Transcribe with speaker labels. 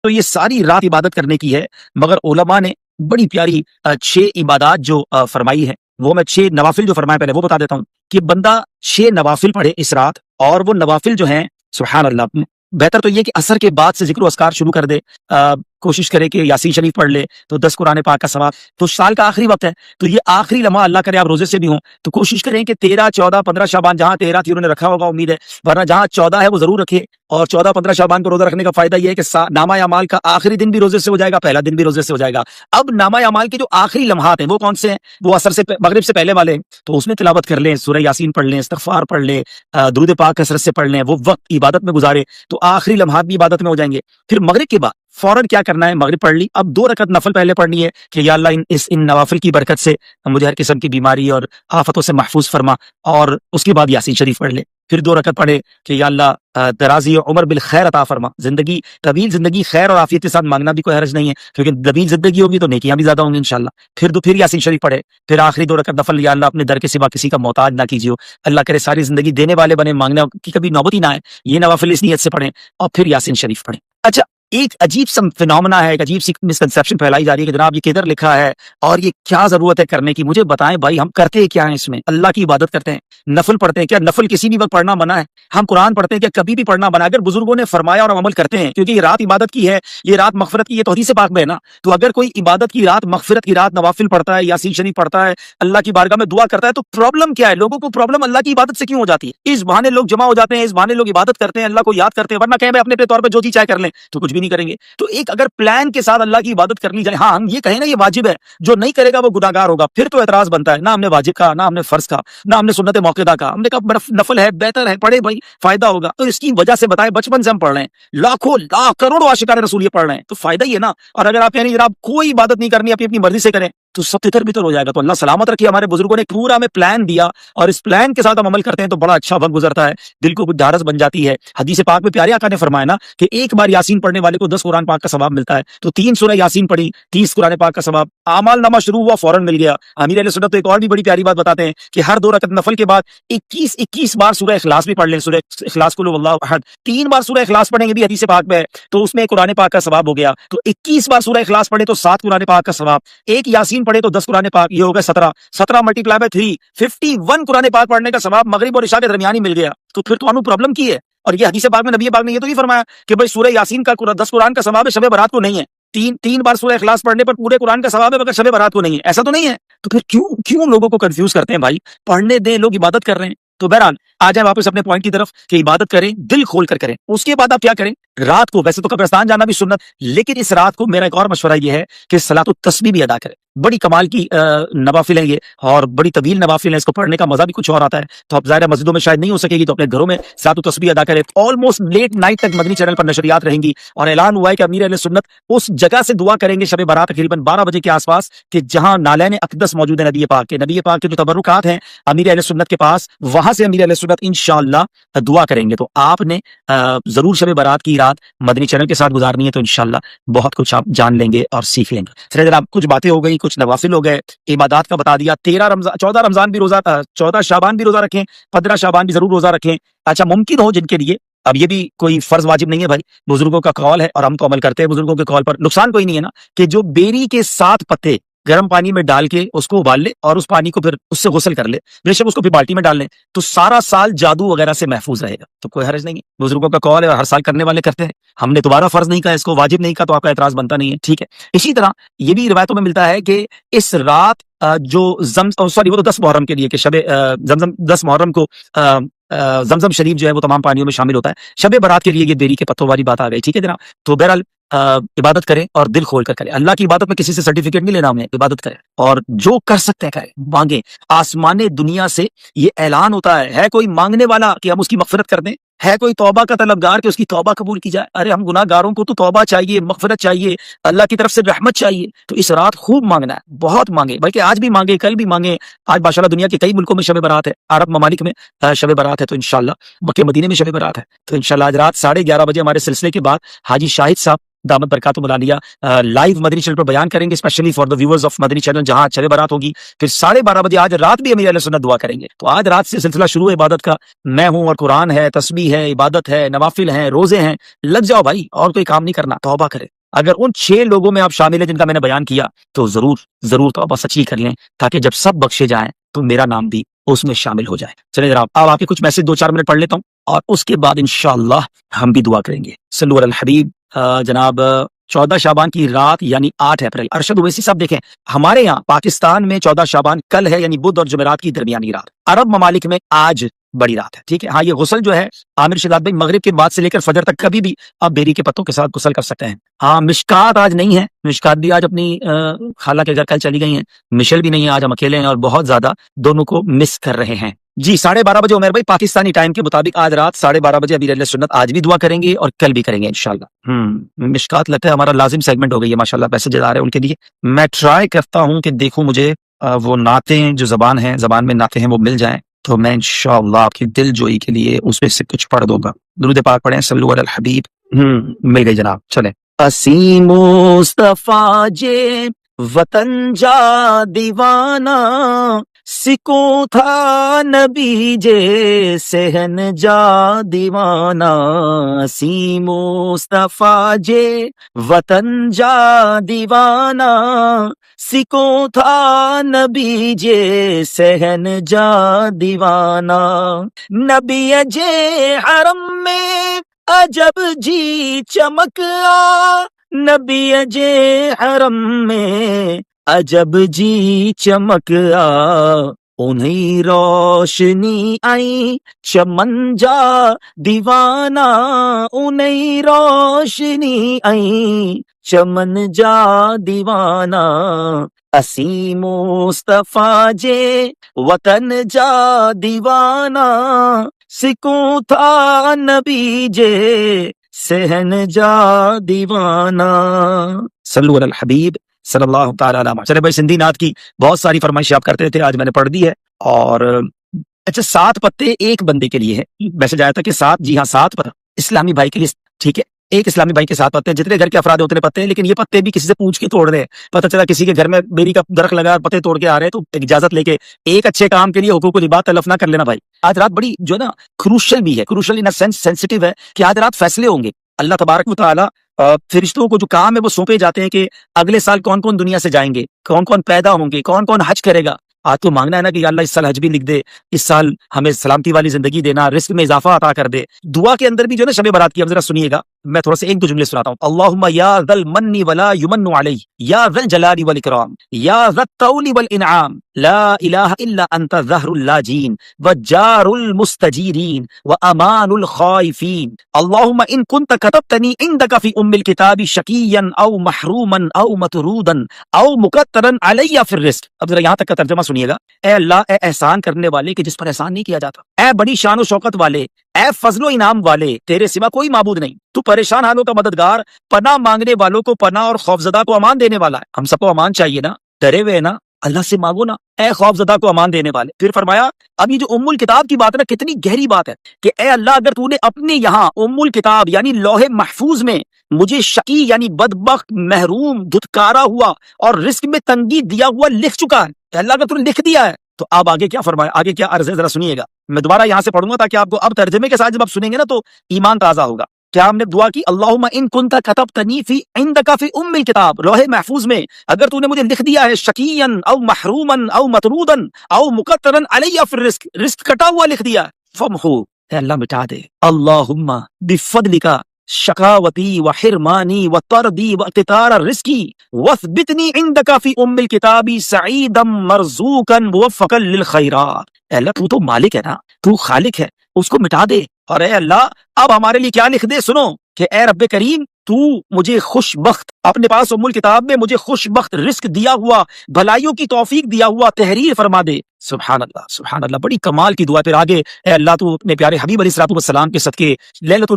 Speaker 1: تو یہ ساری رات عبادت کرنے کی ہے، مگر علماء نے بڑی پیاری 6 عبادات جو فرمائی ہے، وہ میں 6 نوافل جو فرمائے پہلے وہ بتا دیتا ہوں کہ بندہ 6 نوافل پڑھے اس رات، اور وہ نوافل جو ہیں سبحان اللہ، بہتر تو یہ کہ عصر کے بعد سے ذکر و اذکار شروع کر دے، کوشش کرے کہ یاسین شریف پڑھ لے تو 10 قرآن پاک کا ثواب، تو سال کا آخری وقت ہے، تو یہ آخری لمحہ اللہ کرے آپ روزے سے بھی ہوں تو کوشش کریں کہ 13 14 15 شعبان، جہاں 13 تھی انہوں نے رکھا ہوگا امید ہے، ورنہ جہاں 14 ہے وہ ضرور رکھے، اور 14 15 شعبان کو روزہ رکھنے کا فائدہ یہ ہے کہ نامہ اعمال کا آخری دن بھی روزے سے ہو جائے گا، پہلا دن بھی روزے سے ہو جائے گا۔ اب نامہ اعمال کے جو آخری لمحات ہیں وہ کون سے ہیں؟ وہ عصر سے مغرب سے پہلے والے ہیں، تو اس میں تلاوت کر لیں، سورہ یاسین پڑھ لیں، استغفار پڑھ لیں، درود پاک کثرت سے پڑھ لیں، وہ وقت عبادت میں گزارے تو آخری لمحات بھی عبادت میں ہو جائیں گے۔ پھر مغرب کے بعد فوراً کیا کرنا ہے؟ مغرب پڑھ لی، اب 2 رکعت نفل پہلے پڑھنی ہے کہ یا اللہ ان نوافل کی برکت سے مجھے ہر قسم کی بیماری اور آفتوں سے محفوظ فرما، اور اس کے بعد یاسین شریف پڑھ لے، پھر 2 رکعت پڑھے کہ یا اللہ درازی عمر بالخیر عطا فرما، زندگی طویل زندگی خیر اور عافیت کے ساتھ مانگنا بھی کوئی حرج نہیں ہے، کیونکہ طویل زندگی ہوگی تو نیکیاں بھی زیادہ ہوں گی انشاءاللہ۔ پھر یاسین شریف پڑھے، پھر آخری 2 رکعت نفل، یا اللہ اپنے در کے سوا کسی کا محتاج نہ کیجیے، اللہ کرے ساری زندگی دینے والے بنے، مانگنے کی کبھی نوبت ہی نہ آئے، یہ نوافل اس نیت سے پڑھیں، اور پھر یاسین شریف پڑھیں۔ اچھا، ایک عجیب سا فینومنا ہے، ایک عجیب سی مسکنسیپشن پھیلائی جا رہی ہے کہ جناب یہ کدھر لکھا ہے اور یہ کیا ضرورت ہے کرنے کی؟ مجھے بتائیں بھائی، ہم کرتے کیا ہیں اس میں؟ اللہ کی عبادت کرتے ہیں، نفل پڑھتے ہیں، کیا نفل کسی بھی وقت پڑھنا منع ہے؟ ہم قرآن پڑھتے ہیں، کیا کبھی بھی پڑھنا منع ہے؟ اگر بزرگوں نے فرمایا اور ہم عمل کرتے ہیں، کیونکہ یہ رات عبادت کی ہے، یہ رات مغفرت کی، یہ تو حدیث پاک میں ہے نا، تو اگر کوئی عبادت کی رات، مغفرت کی رات نوافل پڑھتا ہے، یاسین شریف پڑھتا ہے، اللہ کی بارگاہ میں دعا کرتا ہے، تو پرابلم کیا ہے؟ لوگوں کو پرابلم اللہ کی عبادت سے کیوں ہو جاتی ہے؟ اس بہانے لوگ جمع ہو جاتے ہیں، اس بہانے لوگ عبادت کرتے ہیں، اللہ کو یاد کرتے ہیں، ورنہ کہیں اپنے طور پہ جو جی چاہے کر لیں تو کچھ بھی نہیں کریں گے۔ تو ایک اگر پلان کے ساتھ اللہ کی عبادت کرنی جائے، ہاں ہم یہ کہیں نا یہ واجب ہے، جو نہیں کرے گا وہ گناہگار ہوگا، پھر تو اعتراض بنتا ہے، نہ ہم نے واجب کہا، نہ ہم نے فرض کہا، نہ ہم نے سنت موقعہ کہا، ہم نے کہا نفل ہے، بہتر ہے، پڑھے بھائی، فائدہ ہوگا۔ تو اس کی وجہ سے بتائیں، بچپن سے ہم پڑھ رہے ہیں، لاکھوں لاکھ کروڑوں عاشقان رسول یہ پڑھ رہے ہیں، تو فائدہ ہی ہے نا۔ اور اگر آپ یعنی جناب کوئی عبادت نہیں کرنی، اپنی مرضی سے کریں تو سب تتر بتر ہو جائے گا۔ تو اللہ سلامت رکھیے، ہمارے بزرگوں نے پورا ہمیں پلان دیا، اور اس پلان کے ساتھ ہم عمل کرتے ہیں تو بڑا اچھا وقت گزرتا ہے، دل کو کچھ ڈھارس بن جاتی ہے۔ حدیث پاک میں پیارے آقا نے فرمایا نا کہ ایک بار یاسین پڑھنے والے کو 10 قرآن پاک کا ثواب ملتا ہے، تو 3 سورہ یاسین پڑھی، 30 قرآن پاک کا ثواب، اعمال نامہ شروع ہوا فوراً مل گیا۔ امیر اہل سنت تو ایک اور بھی بڑی پیاری بات بتاتے ہیں کہ ہر 2 رکعت نفل کے بعد 21 بار سورہ اخلاص بھی پڑھ لیں، سورہ اخلاص قل اللہ احد، 3 بار سورہ اخلاص پڑھیں گے بھی حدیث پاک میں ہے، تو اس میں قرآن پاک کا ثواب ہو گیا۔ تو 21 بار سورہ اخلاص پڑھے تو 7 قرآن پاک کا ثواب، ایک یاسین پڑھے تو 10 قرآن پاک، یہ ہو گیا 17 ملٹیپلائی بائی 3، 51 قرآن پاک پڑھنے کا ثواب مغرب اور عشاء کے درمیان ہی مل گیا۔ تو پھر تو ہمیں پرابلم کی ہے؟ اور یہ حدیث پاک میں نبی پاک نے یہ تو نہیں فرمایا کہ بھائی سورہ یاسین کا 10 قرآن کا ثواب ہے، شب برات کو نہیں ہے، تین بار سورہ اخلاص پڑھنے پر پورے قرآن کا ثواب ہے مگر شب برات کو نہیں ہے، ایسا تو نہیں ہے۔ تو پھر کیوں لوگوں کو کنفیوز کرتے ہیں بھائی؟ پڑھنے دیں، لوگ عبادت کر رہے ہیں۔ تو بہرحال آ جائیں واپس اپنے پوائنٹ کی طرف کہ عبادت کریں، دل کھول کر کریں۔ اس کے بعد آپ کیا کریں؟ رات کو ویسے تو قبرستان جانا بھی سنت، لیکن اس رات کو میرا ایک اور مشورہ یہ ہے کہ صلاۃ التسبیح بھی ادا کریں۔ بڑی کمال کی نوافل ہیں یہ، اور بڑی طویل نوافل ہیں، اس کو پڑھنے کا مزہ بھی کچھ اور آتا ہے۔ تو اب ظاہر مسجدوں میں شاید نہیں ہو سکے گی، تو اپنے گھروں میں صلاۃ التسبیح ادا کریں۔ آلموسٹ لیٹ نائٹ تک مدنی چینل پر نشریات رہیں گی، اور اعلان ہوا ہے کہ امیر اہل سنت اس جگہ سے دعا کریں گے شب برات تقریباً 12 بجے کے آس پاس، کہ جہاں نالین اقدس موجود ہے نبی پاک کے جو تبرکات ہیں امیر اہل سنت کے پاس، وہاں سے امیر اہل سنت انشاءاللہ دعا کریں گے۔ تو آپ نے ضرور شب برات کی رات مدنی چینل کے ساتھ گزارنی ہے، تو انشاءاللہ بہت کچھ آپ جان لیں گے اور سیکھ لیں گے۔ چلیں جناب، کچھ باتیں ہو گئی، کچھ نوافل ہو گئے، عبادات کا بتا دیا۔ 14 رمضان بھی روزہ، 14 شعبان بھی روزہ رکھیں، 15 شعبان بھی ضرور روزہ رکھیں۔ اچھا، ممکن ہو جن کے لیے، اب یہ بھی کوئی فرض واجب نہیں ہے بھائی، بزرگوں کا قول ہے اور ہم تو عمل کرتے ہیں بزرگوں کے قول پر، نقصان کوئی نہیں ہے نا، کہ جو بیری کے 7 پتے گرم پانی میں ڈال کے اس کو ابال لے، اور اس پانی کو پھر اس سے غسل کر لے، بے شک اس کو پھر بالٹی میں ڈال لیں، تو سارا سال جادو وغیرہ سے محفوظ رہے گا، تو کوئی حرج نہیں ہے۔ بزرگوں کا قول ہے اور ہر سال کرنے والے کرتے ہیں، ہم نے دوبارہ فرض نہیں کہا، اس کو واجب نہیں کہا، تو آپ کا اعتراض بنتا نہیں ہے، ٹھیک ہے۔ اسی طرح یہ بھی روایتوں میں ملتا ہے کہ اس رات جو وہ تو 10 محرم کے لیے کہ شب زمزم 10 محرم کو زمزم شریف جو ہے وہ تمام پانیوں میں شامل ہوتا ہے، شب برات کے لیے یہ بیری کے پتوں والی بات آ گئی، ٹھیک ہے جناب۔ تو بہرحال عبادت کریں اور دل کھول کر کریں، اللہ کی عبادت میں کسی سے سرٹیفکیٹ نہیں لینا، ہمیں عبادت کریں اور جو کر سکتے ہیں کریں، مانگیں۔ آسمان دنیا سے یہ اعلان ہوتا ہے کوئی مانگنے والا کہ ہم اس کی مغفرت کر دیں؟ ہے کوئی توبہ کا طلبگار کہ اس کی توبہ قبول کی جائے؟ ارے ہم گناہ گاروں کو تو توبہ چاہیے، مغفرت چاہیے، اللہ کی طرف سے رحمت چاہیے۔ تو اس رات خوب مانگنا ہے، بہت مانگے، بلکہ آج بھی مانگے، کل بھی مانگے۔ آج ماشاءاللہ دنیا کے کئی ملکوں میں شب برات ہے، عرب ممالک میں شب برات ہے، تو انشاءاللہ مکہ مدینے میں شب برات ہے، تو انشاءاللہ آج رات 11:30 بجے ہمارے سلسلے کے بعد حاجی شاہد صاحب دامت برکاتہ ملانیہ لائیو مدنی چینل پر بیان کریں گے، especially for the viewers of Madani channel, جہاں شب برات ہوگی۔ پھر 12:30 بجے آج رات بھی امیر اہل سنت دعا کریں گے۔ تو آج رات سے سلسلہ شروع ہے عبادت کا، میں ہوں اور قرآن ہے، تسبیح ہے، عبادت ہے، نوافل ہیں، روزے ہیں، لگ جاؤ بھائی، اور کوئی کام نہیں کرنا، توبہ کرے۔ اگر ان 6 لوگوں میں آپ شامل ہیں جن کا میں نے بیان کیا تو ضرور توبہ سچی کر لیں تاکہ جب سب بخشے جائیں تو میرا نام بھی اس میں شامل ہو جائے. چلیں جناب اب آپ کے کچھ میسج 2-4 منٹ پڑھ لیتا ہوں اور اس کے بعد انشاءاللہ ہم بھی دعا کریں گے. صلو علی الحبیب. جناب 14 شعبان کی رات یعنی 8 اپریل. ارشد اویسی صاحب دیکھیں ہمارے یہاں پاکستان میں 14 شعبان کل ہے یعنی بدھ اور جمعرات کی درمیانی رات. عرب ممالک میں آج بڑی رات ہے. ٹھیک ہے. ہاں یہ غسل جو ہے عامر شہزاد بھائی مغرب کے بعد سے لے کر فجر تک کبھی بھی آپ بیری کے پتوں کے ساتھ غسل کر سکتے ہیں. ہاں مشکات آج نہیں ہے. مشکات بھی آج اپنی خالہ کے گھر کل چلی گئی ہیں. مشل بھی نہیں ہے. آج ہم اکیلے ہیں اور بہت زیادہ دونوں کو مس کر رہے ہیں. جی 12:30 بجے عمر بھائی پاکستانی ٹائم کے مطابق آج رات 12:30 بجے ابھی اہل سنت آج بھی دعا کریں گے اور کل بھی کریں گے انشاءاللہ. مشکات لگتا ہے ہمارا لازم سیگمنٹ ہو گئی ہے ماشاءاللہ. میسیجز آ رہے ہیں ان کے لیے. میں ٹرائی کرتا ہوں کہ دیکھوں مجھے وہ نعتیں جو زبان میں نعتیں ہیں وہ مل جائیں تو میں انشاءاللہ آپ کی دل جوئی کے لیے اس میں سے کچھ پڑھ دوں گا. درود پاک پڑھیں. صلو علی الحبیب. مل گئی جناب. چلیں. اسی مصطفیٰ جے وطن جا دیوانہ سکوں تھا نبی جے سہن جا دیوانہ. اسی مصطفیٰ جے وطن جا دیوانہ سکوں تھا نبی جے سہن جا دیوانہ. نبی جے حرم میں عجب جی چمک آ. نبی جے حرم میں عجب جی چمک آ. انہیں روشنی آئی چمن جا دیوانہ. انہیں روشنی آئی چمن جا دیوانہ. اسی مصطفیٰ جے وطن جا دیوانہ سکوں تھا نبی جے سہن جا دیوانہ. صلو علی الحبیب صلی اللہ تعالی علیہ. چلے بھائی سندھی نعت کی بہت ساری فرمائشیں آپ کرتے تھے. آج میں نے پڑھ دی ہے. اور اچھا 7 پتے ایک بندے کے لیے ہے. میسج آیا تھا کہ 7 جی ہاں 7 پتے اسلامی بھائی کے لیے. ٹھیک ہے. ایک اسلامی بھائی کے 7 پتے ہیں. جتنے گھر کے افراد ہوتے ہیں پتے ہیں لیکن یہ پتے بھی کسی سے پوچھ کے توڑ رہے ہیں. پتہ چلا کسی کے گھر میں بیری کا درخت لگا اور پتے توڑ کے آ رہے ہیں تو اجازت لے کے ایک اچھے کام کے لیے حقوق العباد تلف نہ کر لینا بھائی. آج رات بڑی جو ہے نا کروشل بھی ہے. کروشل ان سینس سینسٹیو ہے کہ آج رات فیصلے ہوں گے. اللہ تبارک و تعالی فرشتوں کو جو کام ہے وہ سونپے جاتے ہیں کہ اگلے سال کون کون دنیا سے جائیں گے, کون کون پیدا ہوں گے, کون کون حج کرے گا. آج تو مانگنا ہے نا کہ یا اللہ اس سال حج بھی لکھ دے, اس سال ہمیں سلامتی والی زندگی دینا, رزق میں اضافہ عطا کر دے. دعا کے اندر بھی جو ہے نا شب برات کی. اب ذرا سنیے گا, میں تھوڑا سا 1-2 جملے سناتا ہوں. اللہم یا ذا المن ولا یمن علی یا ذا الجلال والاکرام یا ذا الطول والانعام لا الہ الا انت ظہر اللاجین وجار المستجیرین وامان الخائفین. اللہم ان کنت کتبتنی عندک فی ام الکتاب شقیا او محروما او مطرودا او مقترا علی فی الرزق. اب ذرا یہاں تک کا ترجمہ سنیے گا. اے اللہ, اے احسان کرنے والے کہ جس پر احسان نہیں کیا جاتا, اے بڑی شان و شوکت والے, اے فضل و انعام والے, تیرے سوا کوئی معبود نہیں. تو پریشان حالوں کا مددگار, پناہ مانگنے والوں کو پناہ اور خوفزدہ کو امان دینے والا ہے. ہم سب کو امان چاہیے نا, ڈرے ہوئے نا, اللہ سے مانگو نا, اے خوفزدہ کو امان دینے والے. پھر فرمایا اب یہ جو ام الکتاب کی بات ہے نا کتنی گہری بات ہے کہ اے اللہ اگر تو نے اپنے یہاں ام الکتاب یعنی لوح محفوظ میں مجھے شقی یعنی بدبخت, محروم, دھتکارا ہوا اور رزق میں تنگی دیا ہوا لکھ چکا ہے, اے اللہ اگر تو نے لکھ دیا ہے تو اب آگے کیا فرمایا, آگے کیا عرض ہے ذرا سنیے گا. میں دوبارہ یہاں سے پڑھوں گا تاکہ آپ کو اب ترجمے کے ساتھ جب آپ سنیں گے نا تو ایمان تازہ ہوگا. کیا ہم نے دعا کی اللہم ان کنت کتبتنی فی عندک فی ام الکتاب, لوح محفوظ میں اگر تو نے مجھے لکھ دیا ہے شقیا او محروما او مطرودا او مقترا علی فی الرزق, رزق کٹا ہوا لکھ دیا, فمحو اے اللہ مٹا دے. اللہم بفضلک شقاوتی و حرمانی و طردی و اقتطار رزقی واثبتنی عندک فی ام الکتاب سعیدا مرزوقا موفقا للخیرات. اے اللہ تو مالک ہے نا, تو خالق ہے, اس کو مٹا دے. اور اے اللہ اب ہمارے لیے کیا لکھ دے, سنو کہ اے رب کریم تو مجھے خوش بخت اپنے پاس ام الکتاب میں مجھے خوش بخت رزق دیا ہوا, بھلائیوں کی توفیق دیا ہوا تحریر فرما دے. سبحان اللہ سبحان اللہ, بڑی کمال کی دعا. پھر آگے اے اللہ تو اپنے پیارے حبیب علیہ الصلوۃ والسلام کے صدقے لیلۃ